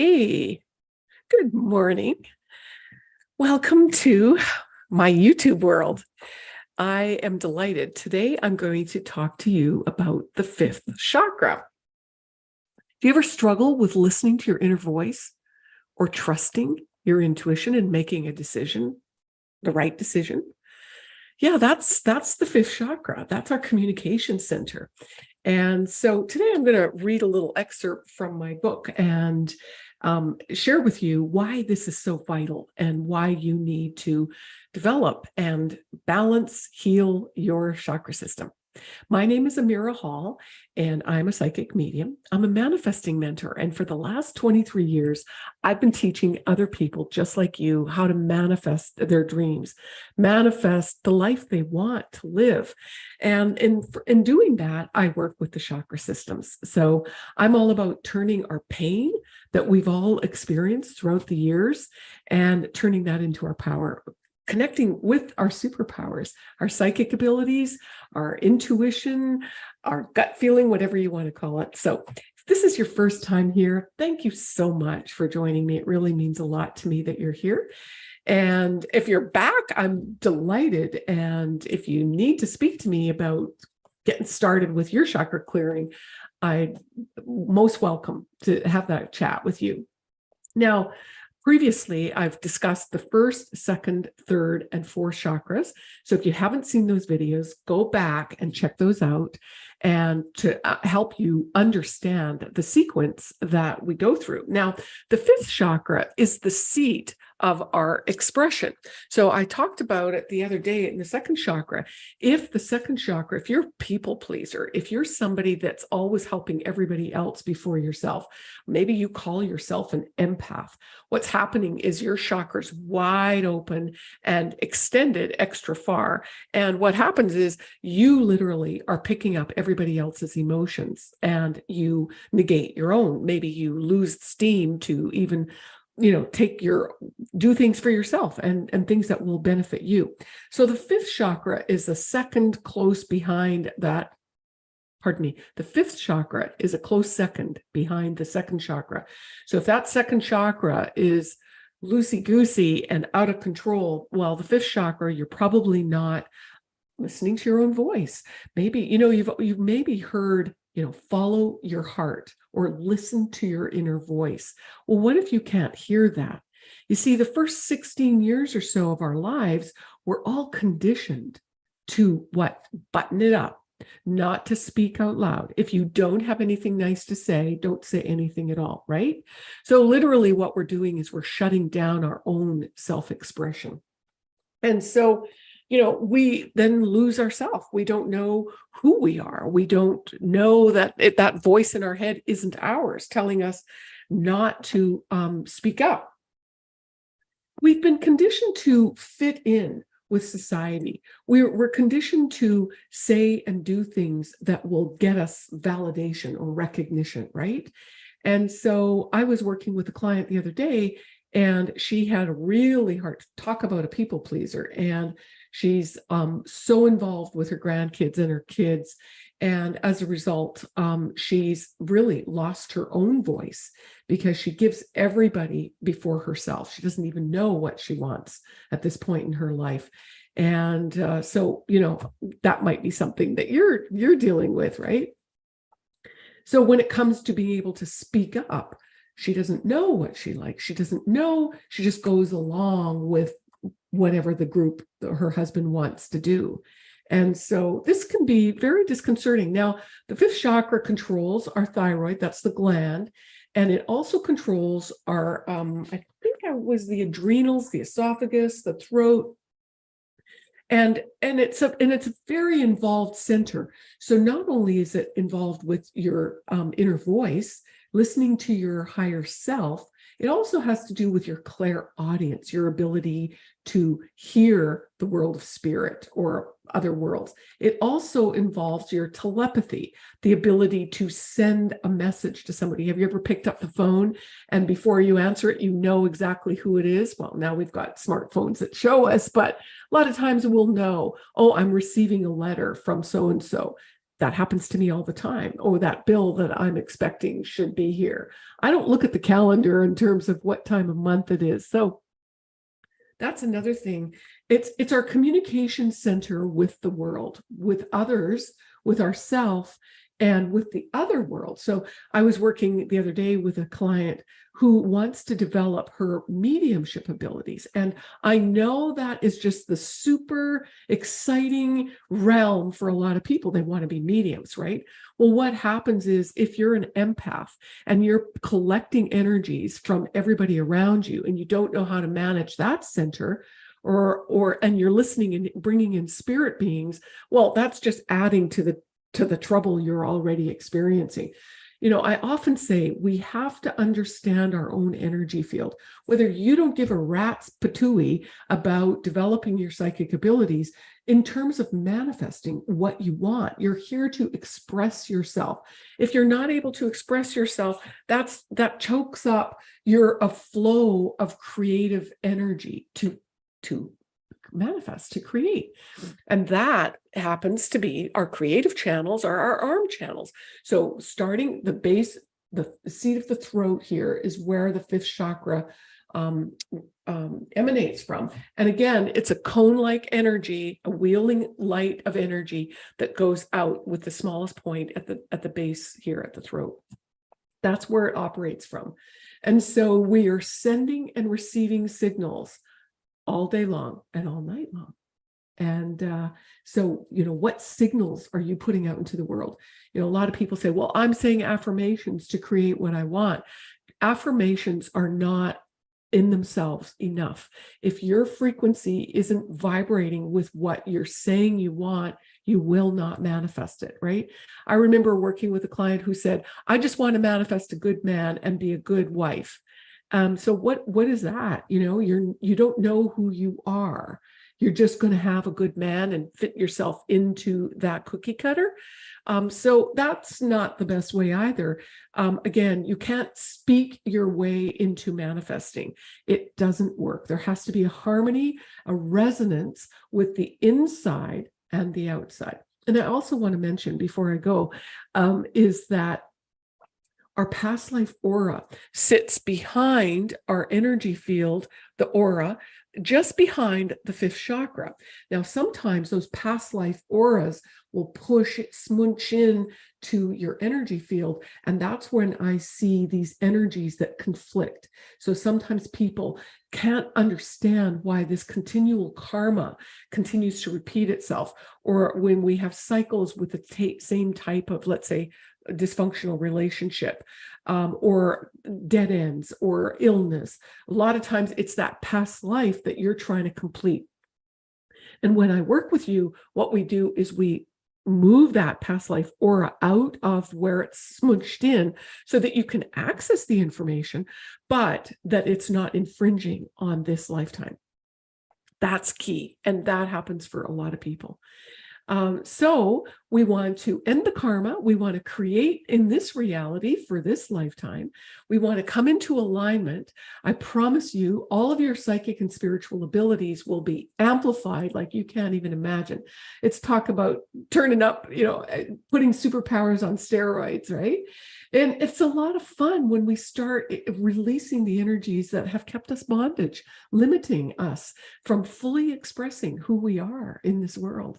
Hey, good morning. Welcome to my YouTube world. I am delighted. Today, I'm going to talk to you about the fifth chakra. Do you ever struggle with listening to your inner voice or trusting your intuition and making a decision, the right decision? Yeah, that's the fifth chakra. That's our communication center. And so today I'm going to read a little excerpt from my book and share with you why this is so vital and why you need to develop and balance, heal your chakra system. My name is Amirah Hall, and I'm a psychic medium. I'm a manifesting mentor. And for the last 23 years, I've been teaching other people just like you how to manifest their dreams, manifest the life they want to live. And in doing that, I work with the chakra systems. So I'm all about turning our pain that we've all experienced throughout the years and turning that into our power, connecting with our superpowers, our psychic abilities, our intuition, our gut feeling, whatever you want to call it. So if this is your first time here, thank you so much for joining me. It really means a lot to me that you're here. And if you're back, I'm delighted. And if you need to speak to me about getting started with your chakra clearing, I'm most welcome to have that chat with you. Now, previously, I've discussed the first, second, third, and fourth chakras. So if you haven't seen those videos, go back and check those out and to help you understand the sequence that we go through. Now, the fifth chakra is the seat of our expression. So I talked about it the other day in the second chakra. If you're a people pleaser, if you're somebody that's always helping everybody else before yourself, maybe you call yourself an empath. What's happening is your chakra's wide open and extended extra far. And what happens is you literally are picking up everybody else's emotions and you negate your own. Maybe you lose steam to even do things for yourself and things that will benefit you. So the fifth chakra is the second close behind that. The fifth chakra is a close second behind the second chakra. So if that second chakra is loosey-goosey and out of control, well, the fifth chakra, you're probably not listening to your own voice. Maybe, you've maybe heard, follow your heart or listen to your inner voice. Well, what if you can't hear that? You see, the first 16 years or so of our lives, we're all conditioned to button it up, not to speak out loud. If you don't have anything nice to say, don't say anything at all, right? So literally what we're doing is we're shutting down our own self-expression. And so we then lose ourselves. We don't know who we are. We don't know that that voice in our head isn't ours, telling us not to speak up. We've been conditioned to fit in with society. We're conditioned to say and do things that will get us validation or recognition, right? And so I was working with a client the other day, and she had a really hard talk about a people pleaser. And she's so involved with her grandkids and her kids. And as a result, she's really lost her own voice because she gives everybody before herself. She doesn't even know what she wants at this point in her life. And so, that might be something that you're dealing with, right? So when it comes to being able to speak up, she doesn't know what she likes. She doesn't know. She just goes along with whatever the group her husband wants to do. And so this can be very disconcerting. Now, the fifth chakra controls our thyroid. That's the gland. And it also controls our, I think it was the adrenals, the esophagus, the throat. And it's a very involved center. So not only is it involved with your inner voice, listening to your higher self, it also has to do with your clairaudience, your ability to hear the world of spirit or other worlds. It also involves your telepathy, the ability to send a message to somebody. Have you ever picked up the phone and before you answer it, you know exactly who it is? Well, now we've got smartphones that show us, but a lot of times we'll know, oh, I'm receiving a letter from so-and-so. that happens to me all the time. Oh, that bill that I'm expecting should be here. I don't look at the calendar in terms of what time of month it is. So that's another thing. It's our communication center with the world, with others, with ourselves, and with the other world. So I was working the other day with a client who wants to develop her mediumship abilities. And I know that is just the super exciting realm for a lot of people. They want to be mediums, right? Well, what happens is if you're an empath and you're collecting energies from everybody around you and you don't know how to manage that center, and you're listening and bringing in spirit beings, well, that's just adding to the trouble you're already experiencing. I often say we have to understand our own energy field. Whether you don't give a rat's patooey about developing your psychic abilities in terms of manifesting what you want, you're here to express yourself. If you're not able to express yourself, that chokes up a flow of creative energy to manifest, to create. And that happens to be our creative channels are our arm channels. So starting the base, the seat of the throat here is where the fifth chakra emanates from. And again, it's a cone-like energy, a wheeling light of energy that goes out with the smallest point at the base here at the throat. That's where it operates from. And so we are sending and receiving signals all day long and all night long. And so, what signals are you putting out into the world? A lot of people say, well, I'm saying affirmations to create what I want. Affirmations are not in themselves enough. If your frequency isn't vibrating with what you're saying you want, you will not manifest it, right? I remember working with a client who said, I just want to manifest a good man and be a good wife. So what is that? You don't know who you are. You're just going to have a good man and fit yourself into that cookie cutter. So that's not the best way either. Again, you can't speak your way into manifesting. It doesn't work. There has to be a harmony, a resonance with the inside and the outside. And I also want to mention before I go, is that our past life aura sits behind our energy field, the aura, just behind the fifth chakra. Now, sometimes those past life auras will smooch in to your energy field. And that's when I see these energies that conflict. So sometimes people can't understand why this continual karma continues to repeat itself, or when we have cycles with the same type of, let's say, dysfunctional relationship, or dead ends or illness. A lot of times it's that past life that you're trying to complete. And when I work with you, what we do is we move that past life aura out of where it's smooched in so that you can access the information, but that it's not infringing on this lifetime. That's key. And that happens for a lot of people. So we want to end the karma. We want to create in this reality for this lifetime. We want to come into alignment. I promise you, all of your psychic and spiritual abilities will be amplified like you can't even imagine. It's talk about turning up, putting superpowers on steroids, right? And it's a lot of fun when we start releasing the energies that have kept us bondage, limiting us from fully expressing who we are in this world.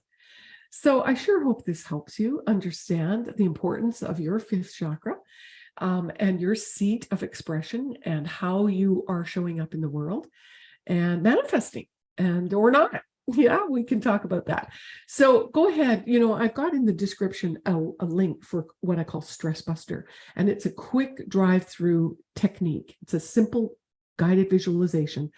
So I sure hope this helps you understand the importance of your fifth chakra and your seat of expression and how you are showing up in the world and manifesting or not. Yeah, we can talk about that. So go ahead. I've got in the description a link for what I call Stress Buster, and it's a quick drive-through technique. It's a simple guided visualization.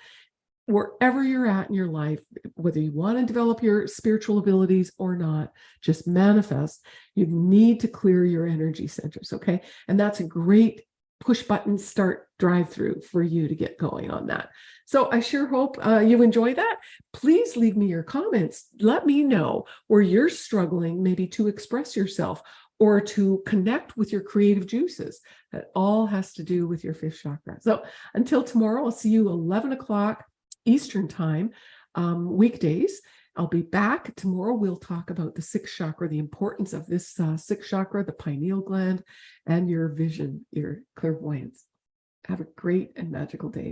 Wherever you're at in your life, whether you want to develop your spiritual abilities or not, just manifest. You need to clear your energy centers, okay? And that's a great push button start drive-through for you to get going on that. So I sure hope you enjoy that. Please leave me your comments. Let me know where you're struggling maybe to express yourself or to connect with your creative juices. That all has to do with your fifth chakra. So until tomorrow, I'll see you 11 o'clock Eastern time, weekdays. I'll be back tomorrow. We'll talk about the sixth chakra, the importance of this sixth chakra, the pineal gland, and your vision, your clairvoyance. Have a great and magical day.